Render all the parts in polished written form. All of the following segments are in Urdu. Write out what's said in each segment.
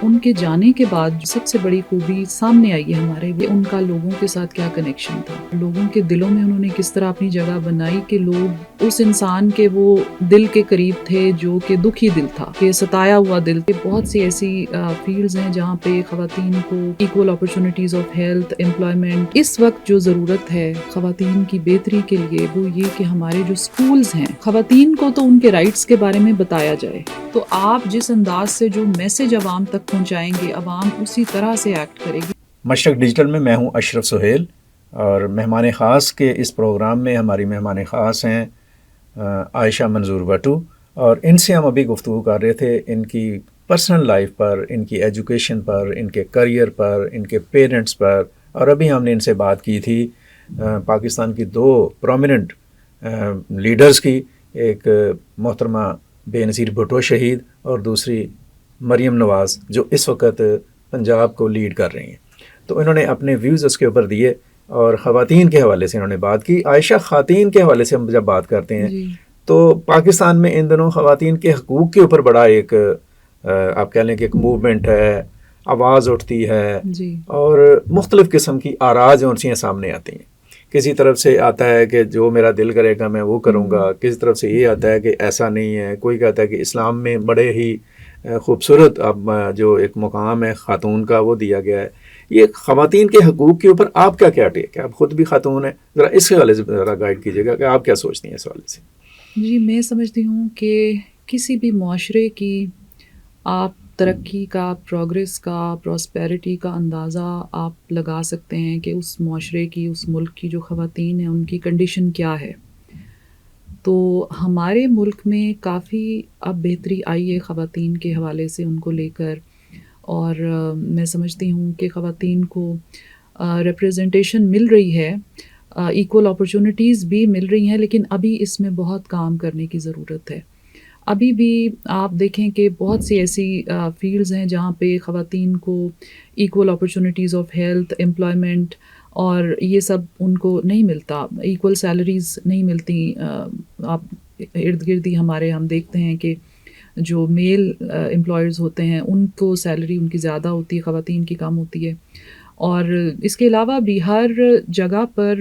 ان کے جانے کے بعد سب سے بڑی خوبی سامنے آئی ہے ہمارے، ان کا لوگوں کے ساتھ کیا کنیکشن تھا، لوگوں کے دلوں میں انہوں نے کس طرح اپنی جگہ بنائی کہ لوگ اس انسان کے وہ دل کے قریب تھے جو کہ دکھی دل تھا، کہ ستایا ہوا دل تھے۔ بہت سی ایسی فیلڈز ہیں جہاں پہ خواتین کو equal opportunities of health, employment, اس وقت جو ضرورت ہے خواتین کی بہتری کے لیے وہ یہ کہ ہمارے جو سکولز ہیں، خواتین کو تو ان کے رائٹس کے بارے میں بتایا جائے، تو آپ جس انداز سے جو میسج عوام تک پہنچائیں گے عوام اسی طرح سے ایکٹ کرے گی۔ مشرق ڈیجیٹل میں میں ہوں اشرف سہیل، اور مہمان خاص کے اس پروگرام میں ہماری مہمان خاص ہیں عائشہ منظور بٹو، اور ان سے ہم ابھی گفتگو کر رہے تھے ان کی پرسنل لائف پر، ان کی ایجوکیشن پر، ان کے کریئر پر، ان کے پیرنٹس پر، اور ابھی ہم نے ان سے بات کی تھی پاکستان کی دو پرومیننٹ لیڈرز کی، ایک محترمہ بے نظیر بھٹو شہید اور دوسری مریم نواز جو اس وقت پنجاب کو لیڈ کر رہی ہیں۔ تو انہوں نے اپنے ویوز اس کے اوپر دیے اور خواتین کے حوالے سے انہوں نے بات کی۔ عائشہ، خواتین کے حوالے سے ہم جب بات کرتے ہیں تو پاکستان میں ان دنوں خواتین کے حقوق کے اوپر بڑا ایک آپ کہہ لیں کہ ایک موومنٹ ہے، آواز اٹھتی ہے، اور مختلف قسم کی آراء جو ان سامنے آتی ہیں۔ کسی طرف سے آتا ہے کہ جو میرا دل کرے گا میں وہ کروں گا، کسی طرف سے یہ آتا ہے کہ ایسا نہیں ہے، کوئی کہتا ہے کہ اسلام میں بڑے ہی خوبصورت اب جو ایک مقام ہے خاتون کا وہ دیا گیا ہے۔ یہ خواتین کے حقوق کے اوپر آپ کا کیا ٹیک ہے؟ آپ خود بھی خاتون ہیں، ذرا اس کے حوالے سے ذرا گائیڈ کیجیے گا کہ آپ کیا سوچتی ہیں اس حوالے سے۔ جی، میں سمجھتی ہوں کہ کسی بھی معاشرے کی آپ ترقی کا، پروگریس کا، پراسپیرٹی کا اندازہ آپ لگا سکتے ہیں کہ اس معاشرے کی، اس ملک کی جو خواتین ہیں ان کی کنڈیشن کیا ہے۔ تو ہمارے ملک میں کافی اب بہتری آئی ہے خواتین کے حوالے سے، ان کو لے کر، اور میں سمجھتی ہوں کہ خواتین کو ریپریزنٹیشن مل رہی ہے، ایکول اپرچونٹیز بھی مل رہی ہیں، لیکن ابھی اس میں بہت کام کرنے کی ضرورت ہے۔ ابھی بھی آپ دیکھیں کہ بہت سی ایسی فیلڈز ہیں جہاں پہ خواتین کو equal opportunities of health, employment اور یہ سب ان کو نہیں ملتا، ایکول سیلریز نہیں ملتی۔ آپ ارد گرد ہی ہمارے ہم دیکھتے ہیں کہ جو میل امپلائرز ہوتے ہیں ان کو سیلری ان کی زیادہ ہوتی ہے، خواتین کی کم ہوتی ہے۔ اور اس کے علاوہ بھی ہر جگہ پر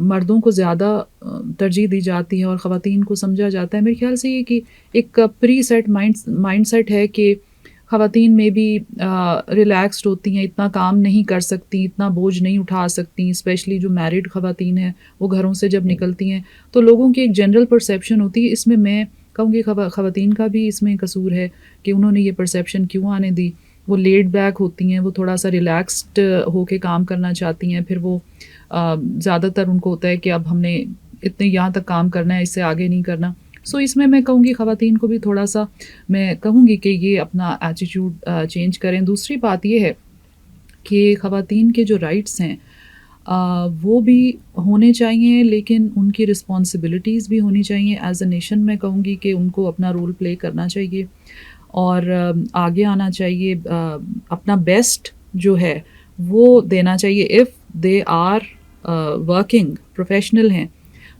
مردوں کو زیادہ ترجیح دی جاتی ہے اور خواتین کو سمجھا جاتا ہے۔ میرے خیال سے یہ کہ ایک پری سیٹ مائنڈ سیٹ ہے کہ خواتین میں بھی ریلیکسڈ ہوتی ہیں، اتنا کام نہیں کر سکتی، اتنا بوجھ نہیں اٹھا سکتی، اسپیشلی جو میرڈ خواتین ہیں وہ گھروں سے جب نکلتی ہیں تو لوگوں کی ایک جنرل پرسیپشن ہوتی ہے۔ اس میں کہوں گی خواتین کا بھی اس میں قصور ہے کہ انہوں نے یہ پرسیپشن کیوں آنے دی۔ وہ لیڈ بیک ہوتی ہیں، وہ تھوڑا سا ریلیکسڈ ہو کے کام کرنا چاہتی ہیں، پھر وہ زیادہ تر ان کو ہوتا ہے کہ اب ہم نے اتنے یہاں تک کام کرنا ہے، اس سے آگے نہیں کرنا۔ سو اس میں کہوں گی خواتین کو بھی تھوڑا سا میں کہوں گی کہ یہ اپنا ایٹیٹیوڈ چینج کریں۔ دوسری بات یہ ہے کہ خواتین کے جو رائٹس ہیں وہ بھی ہونے چاہیے، لیکن ان کی رسپانسبلٹیز بھی ہونی چاہیے۔ ایز اے نیشن میں کہوں گی کہ ان کو اپنا رول پلے کرنا چاہیے اور آگے آنا چاہیے، اپنا بیسٹ جو ہے وہ دینا چاہیے۔ If they are working professional ہیں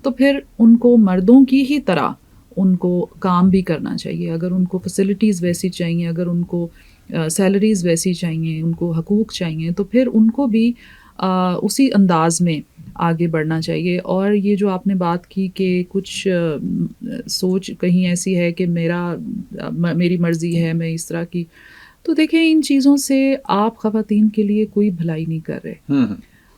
تو پھر ان کو مردوں کی ہی طرح ان کو کام بھی کرنا چاہیے۔ اگر ان کو فیسلٹیز ویسی چاہیے، اگر ان کو سیلریز ویسی چاہیے، ان کو حقوق چاہیے، تو پھر ان کو بھی اسی انداز میں آگے بڑھنا چاہیے۔ اور یہ جو آپ نے بات کی کہ کچھ سوچ کہیں ایسی ہے کہ میری مرضی ہے، میں اس طرح کی، تو دیکھیں ان چیزوں سے آپ خواتین کے لیے کوئی بھلائی نہیں کر رہے۔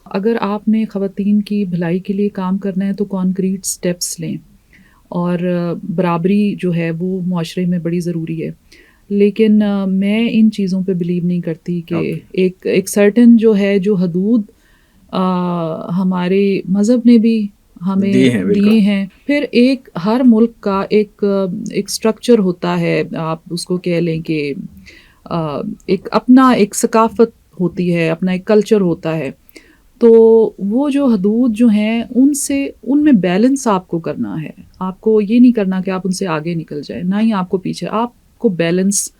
اگر آپ نے خواتین کی بھلائی کے لیے کام کرنا ہے تو کانکریٹ سٹیپس لیں، اور برابری جو ہے وہ معاشرے میں بڑی ضروری ہے۔ لیکن میں ان چیزوں پہ بلیو نہیں کرتی کہ ایک سرٹن جو ہے جو حدود ہمارے مذہب نے بھی ہمیں دیے ہیں، پھر ایک ہر ملک کا ایک سٹرکچر ہوتا ہے، آپ اس کو کہہ لیں کہ ایک اپنا ایک ثقافت ہوتی ہے، اپنا ایک کلچر ہوتا ہے۔ تو وہ جو حدود جو ہیں ان میں بیلنس آپ کو کرنا ہے۔ آپ کو یہ نہیں کرنا کہ آپ ان سے آگے نکل جائیں، نہ ہی آپ کو پیچھے، آپ کو بیلنس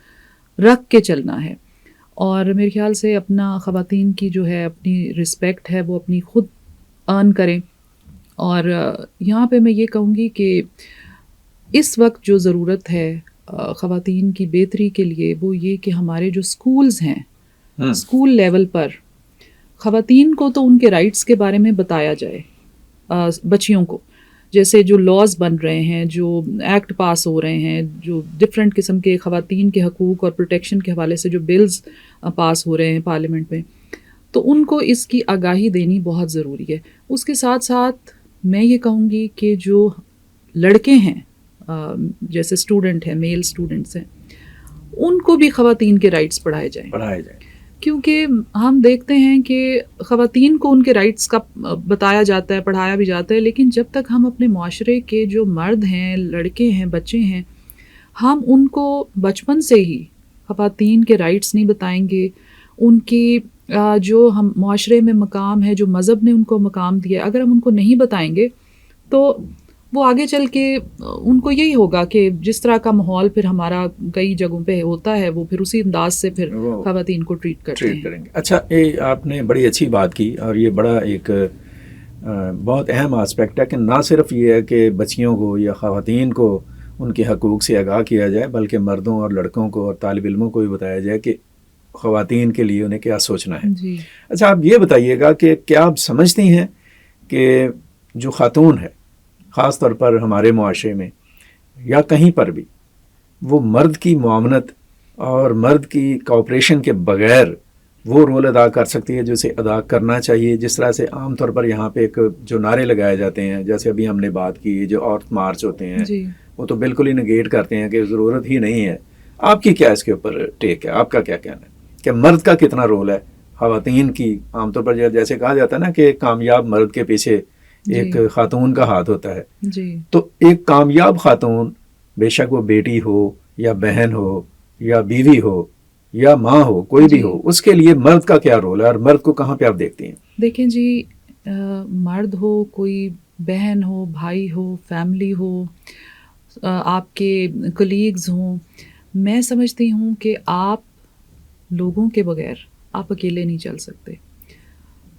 رکھ کے چلنا ہے۔ اور میرے خیال سے اپنا خواتین کی جو ہے اپنی رسپیکٹ ہے وہ اپنی خود ارن کریں۔ اور یہاں پہ میں یہ کہوں گی کہ اس وقت جو ضرورت ہے خواتین کی بہتری کے لیے وہ یہ کہ ہمارے جو اسکولز ہیں اسکول لیول پر خواتین کو تو ان کے رائٹس کے بارے میں بتایا جائے. بچیوں کو جیسے جو لاز بن رہے ہیں, جو ایکٹ پاس ہو رہے ہیں, جو ڈفرینٹ قسم کے خواتین کے حقوق اور پروٹیکشن کے حوالے سے جو بلز پاس ہو رہے ہیں پارلیمنٹ میں, تو ان کو اس کی آگاہی دینی بہت ضروری ہے. اس کے ساتھ ساتھ میں یہ کہوں گی کہ جو لڑکے ہیں جیسے اسٹوڈنٹ ہیں, میل اسٹوڈنٹس ہیں, ان کو بھی خواتین کے رائٹس پڑھائے جائیں. کیونکہ ہم دیکھتے ہیں کہ خواتین کو ان کے رائٹس کا بتایا جاتا ہے, پڑھایا بھی جاتا ہے, لیکن جب تک ہم اپنے معاشرے کے جو مرد ہیں, لڑکے ہیں, بچے ہیں, ہم ان کو بچپن سے ہی خواتین کے رائٹس نہیں بتائیں گے, ان کی جو ہم معاشرے میں مقام ہے, جو مذہب نے ان کو مقام دیا ہے, اگر ہم ان کو نہیں بتائیں گے تو وہ آگے چل کے ان کو یہی ہوگا کہ جس طرح کا ماحول پھر ہمارا کئی جگہوں پہ ہوتا ہے وہ پھر اسی انداز سے پھر خواتین کو ٹریٹ کریں گے. اچھا, آپ نے بڑی اچھی بات کی, اور یہ بڑا ایک بہت اہم آسپیکٹ ہے کہ نہ صرف یہ ہے کہ بچیوں کو یا خواتین کو ان کے حقوق سے آگاہ کیا جائے, بلکہ مردوں اور لڑکوں کو اور طالب علموں کو بھی بتایا جائے کہ خواتین کے لیے انہیں کیا سوچنا ہے. جی. اچھا, آپ یہ بتائیے گا کہ کیا آپ سمجھتی ہیں کہ جو خاتون ہے خاص طور پر ہمارے معاشرے میں یا کہیں پر بھی, وہ مرد کی معاونت اور مرد کی کوآپریشن کے بغیر وہ رول ادا کر سکتی ہے جو اسے ادا کرنا چاہیے؟ جس طرح سے عام طور پر یہاں پہ ایک جو نعرے لگائے جاتے ہیں, جیسے ابھی ہم نے بات کی, جو عورت مارچ ہوتے ہیں جی. وہ تو بالکل ہی نگیٹ کرتے ہیں کہ ضرورت ہی نہیں ہے. آپ کی کیا اس کے اوپر ٹیک ہے, آپ کا کیا کہنا ہے کہ مرد کا کتنا رول ہے خواتین کی؟ عام طور پر جیسے کہا جاتا ہے نا کہ کامیاب مرد کے پیچھے ایک خاتون کا ہاتھ ہوتا ہے. جی. تو ایک کامیاب خاتون, بے شک وہ بیٹی ہو یا بہن ہو یا بیوی ہو یا ماں ہو, کوئی بھی ہو, اس کے لیے مرد کا کیا رول ہے اور مرد کو کہاں پہ آپ دیکھتی ہیں؟ دیکھیں جی, مرد ہو, کوئی بہن ہو, بھائی ہو, فیملی ہو, آپ کے کلیگز ہوں, میں سمجھتی ہوں کہ آپ لوگوں کے بغیر آپ اکیلے نہیں چل سکتے.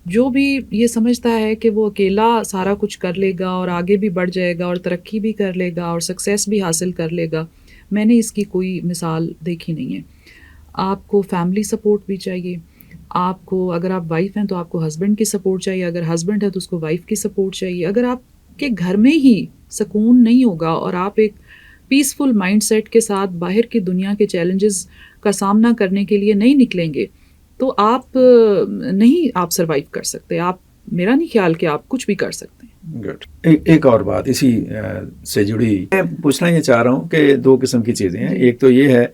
جو بھی یہ سمجھتا ہے کہ وہ اکیلا سارا کچھ کر لے گا اور آگے بھی بڑھ جائے گا اور ترقی بھی کر لے گا اور سکسیس بھی حاصل کر لے گا, میں نے اس کی کوئی مثال دیکھی نہیں ہے. آپ کو فیملی سپورٹ بھی چاہیے. آپ کو, اگر آپ وائف ہیں تو آپ کو ہسبینڈ کی سپورٹ چاہیے, اگر ہسبینڈ ہے تو اس کو وائف کی سپورٹ چاہیے. اگر آپ کے گھر میں ہی سکون نہیں ہوگا اور آپ ایک پیسفل مائنڈ سیٹ کے ساتھ باہر کی دنیا کے چیلنجز کا سامنا کرنے کے لیے نہیں نکلیں گے تو آپ سروائیو کر سکتے. آپ, میرا نہیں خیال کہ آپ کچھ بھی کر سکتے ہیں. گڈ. ایک اور بات اسی سے جڑی میں پوچھنا یہ چاہ رہا ہوں کہ دو قسم کی چیزیں ہیں. ایک تو یہ ہے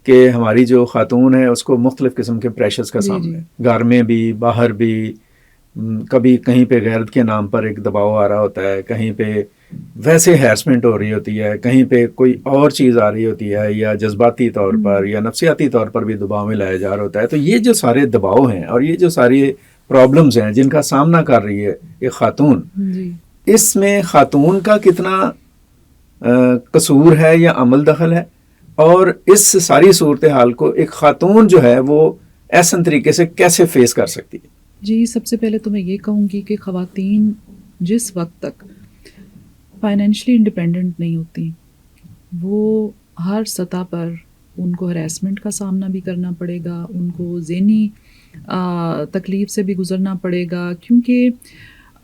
کہ ہماری جو خاتون ہے اس کو مختلف قسم کے پریشرز کا سامنا ہے, گھر میں بھی باہر بھی. کبھی کہیں پہ غیرت کے نام پر ایک دباؤ آ رہا ہوتا ہے, کہیں پہ ویسے ہیرسمنٹ ہو رہی ہوتی ہے, کہیں پہ کوئی اور چیز آ رہی ہوتی ہے, یا جذباتی طور پر یا نفسیاتی طور پر بھی دباؤ میں لایا جا رہا ہوتا ہے. تو یہ جو سارے دباؤ ہیں اور یہ جو ساری پرابلمز ہیں جن کا سامنا کر رہی ہے ایک خاتون, اس میں خاتون کا کتنا قصور ہے یا عمل دخل ہے, اور اس ساری صورتحال کو ایک خاتون جو ہے وہ احسن طریقے سے کیسے فیس کر سکتی ہے؟ جی, سب سے پہلے تو میں یہ کہوں گی کہ خواتین جس وقت تک فائنینشلی انڈیپینڈنٹ نہیں ہوتی, وہ ہر سطح پر ان کو ہراسمنٹ کا سامنا بھی کرنا پڑے گا, ان کو ذہنی تکلیف سے بھی گزرنا پڑے گا. کیونکہ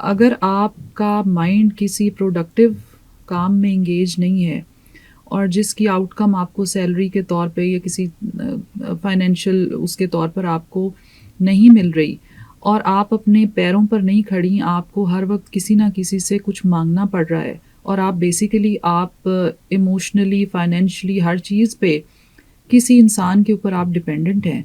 اگر آپ کا مائنڈ کسی پروڈکٹیو کام میں انگیج نہیں ہے اور جس کی آؤٹ کم آپ کو سیلری کے طور پہ یا کسی فائنینشیل اس کے طور پر آپ کو نہیں مل رہی, اور آپ اپنے پیروں پر نہیں کھڑی, آپ کو ہر وقت کسی نہ کسی سے کچھ مانگنا پڑ رہا ہے, اور آپ بیسیکلی آپ ایموشنلی, فائنینشلی, ہر چیز پہ کسی انسان کے اوپر آپ ڈپینڈنٹ ہیں,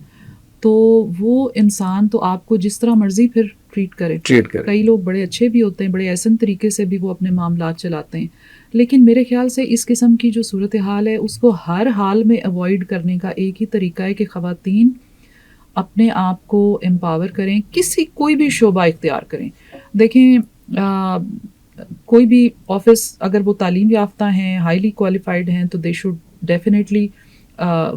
تو وہ انسان تو آپ کو جس طرح مرضی پھر ٹریٹ کرے. کئی لوگ بڑے اچھے بھی ہوتے ہیں, بڑے احسن طریقے سے بھی وہ اپنے معاملات چلاتے ہیں, لیکن میرے خیال سے اس قسم کی جو صورتحال ہے اس کو ہر حال میں اوائڈ کرنے کا ایک ہی طریقہ ہے کہ خواتین اپنے آپ کو امپاور کریں, کوئی بھی شعبہ اختیار کریں. دیکھیں, کوئی بھی آفس اگر وہ تعلیم یافتہ ہیں, ہائیلی کوالیفائڈ ہیں, تو دے شوڈ ڈیفینیٹلی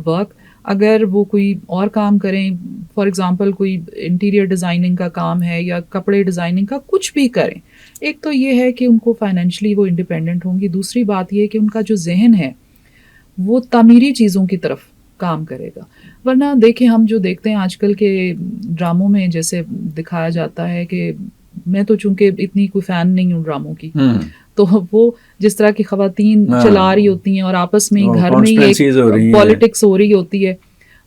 ورک. اگر وہ کوئی اور کام کریں, فار ایگزامپل کوئی انٹیریئر ڈیزائننگ کا کام ہے یا کپڑے ڈیزائننگ کا, کچھ بھی کریں, ایک تو یہ ہے کہ ان کو فائنینشلی وہ انڈیپینڈنٹ ہوں گی. دوسری بات یہ کہ ان کا جو ذہن ہے وہ تعمیری چیزوں کی طرف کام کرے گا. ورنہ دیکھیں ہم جو دیکھتے ہیں آج کل کے ڈراموں میں جیسے دکھایا جاتا ہے کہ میں تو چونکہ اتنی کوئی فین نہیں ہوں ڈراموں کی, تو وہ جس طرح کی خواتین چلا رہی ہوتی ہیں اور آپس میں ہی گھر میں ہی ایک پالیٹکس ہو رہی ہوتی ہے,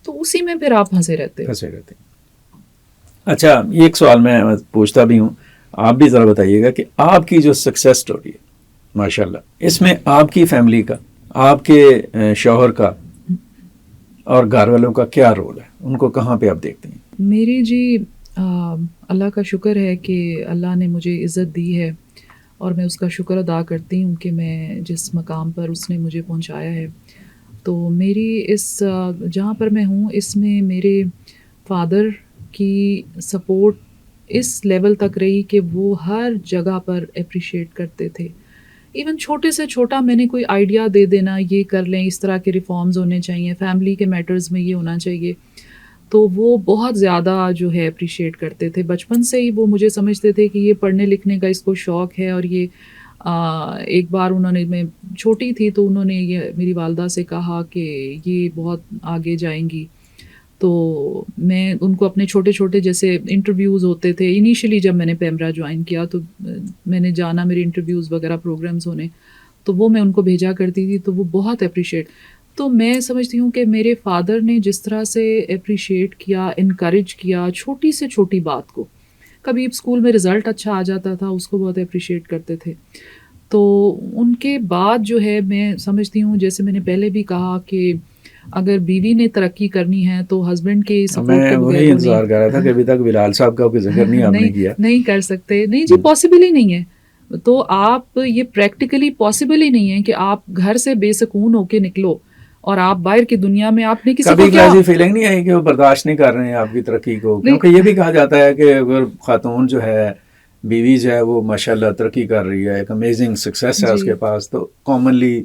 تو اسی میں پھر آپ پھنسے رہتے. اچھا, ایک سوال میں پوچھتا بھی ہوں, آپ بھی ذرا بتائیے گا کہ آپ کی جو سکسیس سٹوری ہے ماشاءاللہ, اس میں آپ کی فیملی کا, آپ کے شوہر کا اور گھر والوں کا کیا رول ہے, ان کو کہاں پہ آپ دیکھتے ہیں؟ میری جی اللہ کا شکر ہے کہ اللہ نے مجھے عزت دی ہے اور میں اس کا شکر ادا کرتی ہوں کہ میں جس مقام پر اس نے مجھے پہنچایا ہے. تو میری اس جہاں پر میں ہوں اس میں میرے فادر کی سپورٹ اس لیول تک رہی کہ وہ ہر جگہ پر اپریشیٹ کرتے تھے. ایون چھوٹے سے چھوٹا میں نے کوئی آئیڈیا دے دینا, یہ کر لیں, اس طرح کے ریفارمز ہونے چاہیے, فیملی کے میٹرز میں یہ ہونا چاہیے, تو وہ بہت زیادہ جو ہے اپریشیٹ کرتے تھے. بچپن سے ہی وہ مجھے سمجھتے تھے کہ یہ پڑھنے لکھنے کا اس کو شوق ہے, اور یہ ایک بار انہوں نے, میں چھوٹی تھی تو انہوں نے یہ میری والدہ سے کہا کہ یہ بہت آگے جائیں گی. تو میں ان کو اپنے چھوٹے چھوٹے جیسے انٹرویوز ہوتے تھے انیشلی, جب میں نے پیمرا جوائن کیا تو میں نے جانا میرے انٹرویوز وغیرہ پروگرامز ہونے, تو وہ میں ان کو بھیجا کرتی تھی, تو وہ بہت اپریشیٹ. تو میں سمجھتی ہوں کہ میرے فادر نے جس طرح سے اپریشیٹ کیا, انکریج کیا چھوٹی سے چھوٹی بات کو, کبھی اسکول میں رزلٹ اچھا آ جاتا تھا اس کو بہت اپریشیٹ کرتے تھے. تو ان کے بعد جو ہے میں سمجھتی ہوں, جیسے میں نے پہلے بھی کہا کہ اگر بیوی نے ترقی کرنی ہے تو ہسبینڈ کے سپورٹ کے وہی انتظار کر رہا تھا کہ ابھی تک بلال صاحب کا کوئی ذکر نہیں آپ نے کیا. نہیں کر سکتے, نہیں جی, پاسبل ہی نہیں ہے. تو آپ یہ پریکٹیکلی پاسبل ہی نہیں ہے کہ آپ گھر سے بے سکون ہو کے نکلو اور آپ باہر کی دنیا میں آپ نے کسی کو کیا ایسی فیلنگ نہیں آئی کہ وہ برداشت نہیں کر رہے ہیں آپ کی ترقی کو؟ کیونکہ یہ بھی کہا جاتا ہے کہ اگر خاتون جو ہے, بیوی جو ہے, وہ ماشاءاللہ ترقی کر رہی ہے, ایک امیزنگ سکسیس ہے اس کے پاس, تو کامنلی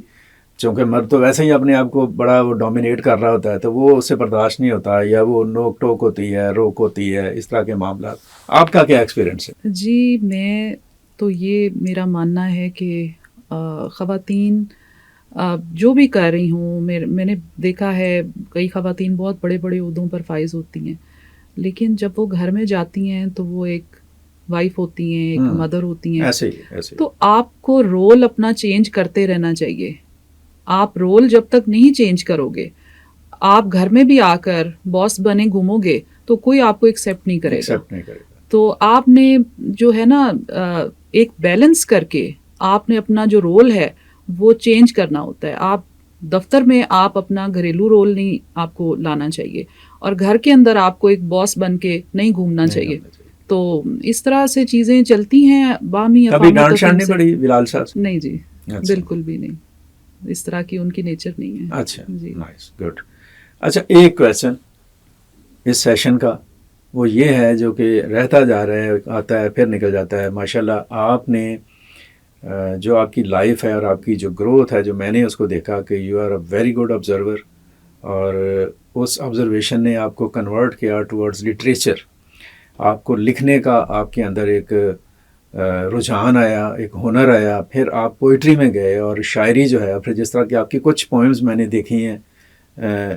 چونکہ مرد تو ویسے ہی اپنے آپ کو بڑا وہ ڈومینیٹ کر رہا ہوتا ہے, تو وہ اسے برداشت نہیں ہوتا, یا وہ نوک ٹوک ہوتی ہے, روک ہوتی ہے, اس طرح کے معاملات. آپ کا کیا ایکسپیرئنس ہے؟ جی, میں تو یہ میرا ماننا ہے کہ خواتین جو بھی کر رہی ہوں, میں نے دیکھا ہے کئی خواتین بہت بڑے بڑے عہدوں پر فائز ہوتی ہیں, لیکن جب وہ گھر میں جاتی ہیں تو وہ ایک وائف ہوتی ہیں, ایک مدر ہوتی ہیں. ایسے تو آپ کو رول اپنا چینج کرتے رہنا چاہیے. آپ رول جب تک نہیں چینج کرو گے, آپ گھر میں بھی آ کر باس بنے گھومو گے تو کوئی آپ کو ایکسیپٹ نہیں کرے گا. تو آپ نے جو ہے نا ایک بیلنس کر کے آپ نے اپنا جو رول ہے وہ چینج کرنا ہوتا ہے. آپ دفتر میں آپ اپنا گھریلو رول نہیں آپ کو لانا چاہیے, اور گھر کے اندر آپ کو ایک باس بن کے نہیں گھومنا چاہیے. تو اس طرح سے چیزیں چلتی ہیں باہمی. کبھی ڈانٹ شانٹ نہیں پڑی بلال صاحب؟ نہیں جی, بالکل بھی نہیں, اس طرح کی ان کی نیچر نہیں ہے. اچھا جی, نائس, گڈ. اچھا, ایک کویسچن اس سیشن کا وہ یہ ہے جو کہ رہتا جا رہا ہے, آتا ہے پھر نکل جاتا ہے. ماشاءاللہ آپ نے جو آپ کی لائف ہے اور آپ کی جو گروتھ ہے, جو میں نے اس کو دیکھا کہ you are a very good observer, اور اس آبزرویشن نے آپ کو کنورٹ کیا ٹورڈز لٹریچر. آپ کو لکھنے کا آپ کے اندر ایک رجحان آیا, ایک ہنر آیا, پھر آپ پوئٹری میں گئے اور شاعری جو ہے, پھر جس طرح کی آپ کی کچھ پوئمز میں نے دیکھی ہیں,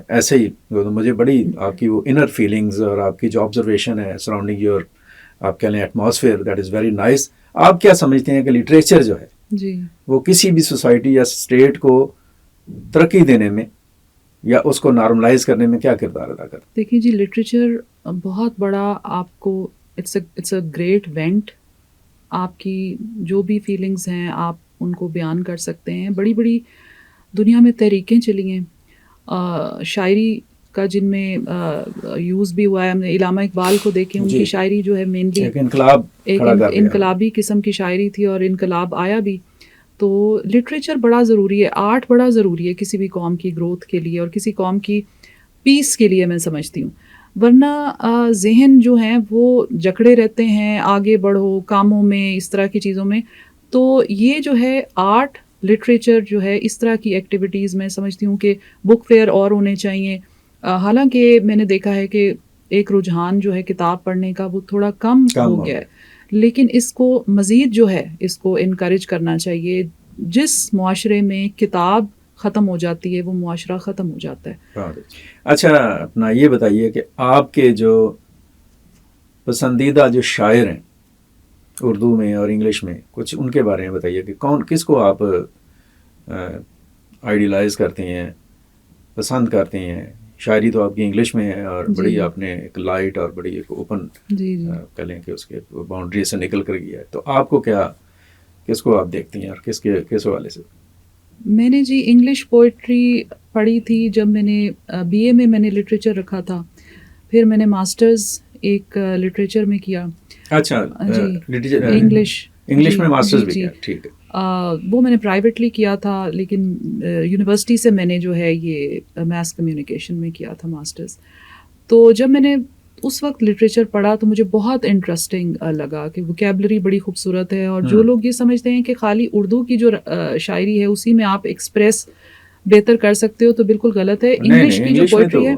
ایسے ہی مجھے بڑی آپ کی وہ انر فیلنگز اور آپ کی جو آبزرویشن ہے سراؤنڈنگ یور, آپ کہہ لیں atmosphere, that is very nice. آپ کیا سمجھتے ہیں کہ لٹریچر جو ہے جی وہ کسی بھی سوسائٹی یا اسٹیٹ کو ترقی دینے میں یا اس کو نارملائز کرنے میں کیا کردار ادا کرتا ہے؟ دیکھیے جی, لٹریچر بہت بڑا آپ کو اٹس اے گریٹ وینٹ. آپ کی جو بھی فیلنگز ہیں آپ ان کو بیان کر سکتے ہیں. بڑی بڑی دنیا میں تحریکیں چلی ہیں, شاعری کا جن میں یوز بھی ہوا ہے. ہم نے علامہ اقبال کو دیکھیں, ان کی شاعری جو ہے مینلی ایک انقلابی قسم کی شاعری تھی, اور انقلاب آیا بھی. تو لٹریچر بڑا ضروری ہے, آرٹ بڑا ضروری ہے کسی بھی قوم کی گروتھ کے لیے اور کسی قوم کی پیس کے لیے, میں سمجھتی ہوں. ورنہ ذہن جو ہیں وہ جکڑے رہتے ہیں, آگے بڑھو کاموں میں, اس طرح کی چیزوں میں. تو یہ جو ہے آرٹ لٹریچر جو ہے, اس طرح کی ایکٹیویٹیز میں سمجھتی ہوں کہ بک فیئر اور ہونے چاہیے. حالانکہ میں نے دیکھا ہے کہ ایک رجحان جو ہے کتاب پڑھنے کا وہ تھوڑا کم ہو گیا ہے, لیکن اس کو مزید جو ہے اس کو انکریج کرنا چاہیے. جس معاشرے میں کتاب ختم ہو جاتی ہے، وہ معاشرہ ختم ہو جاتا ہے۔ بہت اچھا، اپنا یہ بتائیے کہ آپ کے جو پسندیدہ جو شاعر ہیں اردو میں اور انگلش میں، کچھ ان کے بارے میں بتائیے کہ کون کس کو آپ آئیڈیلائز کرتے ہیں، پسند کرتے ہیں۔ شاعری تو آپ کی انگلش میں ہے اور بڑی آپ نے ایک لائٹ اور بڑی ایک اوپن کر لیں کہ اس کے باؤنڈری سے نکل کر گیا ہے، تو آپ کو کیا، کس کو آپ دیکھتی ہیں اور کس حوالے سے؟ میں نے جی انگلش پوئٹری پڑھی تھی جب میں نے بی اے میں نے لٹریچر رکھا تھا، پھر میں نے ماسٹرز ایک لٹریچر میں کیا۔ اچھا جی انگلش میں ماسٹرز بھی کیا، ٹھیک ہے۔ وہ میں نے پرائیویٹلی کیا تھا، لیکن یونیورسٹی سے میں نے جو ہے یہ میس کمیونیکیشن میں کیا تھا ماسٹرز۔ تو جب میں نے اس وقت لٹریچر پڑھا تو مجھے بہت انٹرسٹنگ لگا کہ ووکیبلری بڑی خوبصورت ہے، اور جو لوگ یہ سمجھتے ہیں کہ خالی اردو کی جو شاعری ہے اسی میں آپ ایکسپریس بہتر کر سکتے ہو تو بالکل غلط ہے۔ انگلش کی جو پوئٹری ہے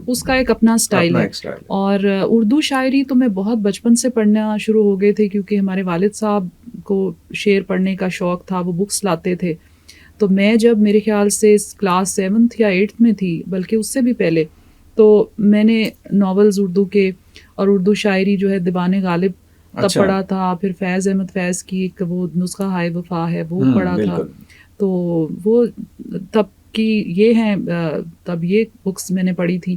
اس کا ایک اپنا سٹائل ہے، اور اردو شاعری تو میں بہت بچپن سے پڑھنا شروع ہو گئے تھے، کیونکہ ہمارے والد صاحب کو شعر پڑھنے کا شوق تھا، وہ بکس لاتے تھے۔ تو میں جب میرے خیال سے کلاس 7 یا 8 میں تھی، بلکہ اس سے بھی پہلے، تو میں نے ناولز اردو کے اور اردو شاعری جو ہے دیوان غالب تب پڑھا تھا، پھر فیض احمد فیض کی ایک وہ نسخہ ہائے وفا ہے وہ پڑھا تھا۔ تو وہ تب کی یہ ہیں، تب یہ بکس میں نے پڑھی تھی۔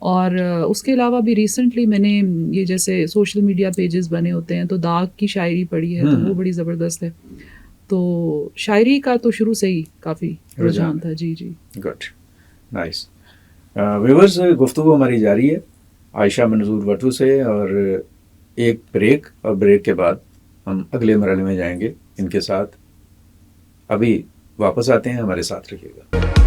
اور اس کے علاوہ بھی ریسنٹلی میں نے یہ جیسے سوشل میڈیا پیجز بنے ہوتے ہیں تو داغ کی شاعری پڑھی ہے، تو وہ بڑی زبردست ہے۔ تو شاعری کا تو شروع سے ہی کافی رجحان تھا۔ جی جی، گڈ، نائس۔ ویورز، گفتگو ہماری جاری ہے عائشہ منظور وٹو سے، اور ایک بریک، اور بریک کے بعد ہم اگلے مرحلے میں جائیں گے ان کے ساتھ۔ ابھی واپس آتے ہیں، ہمارے ساتھ رہیے گا۔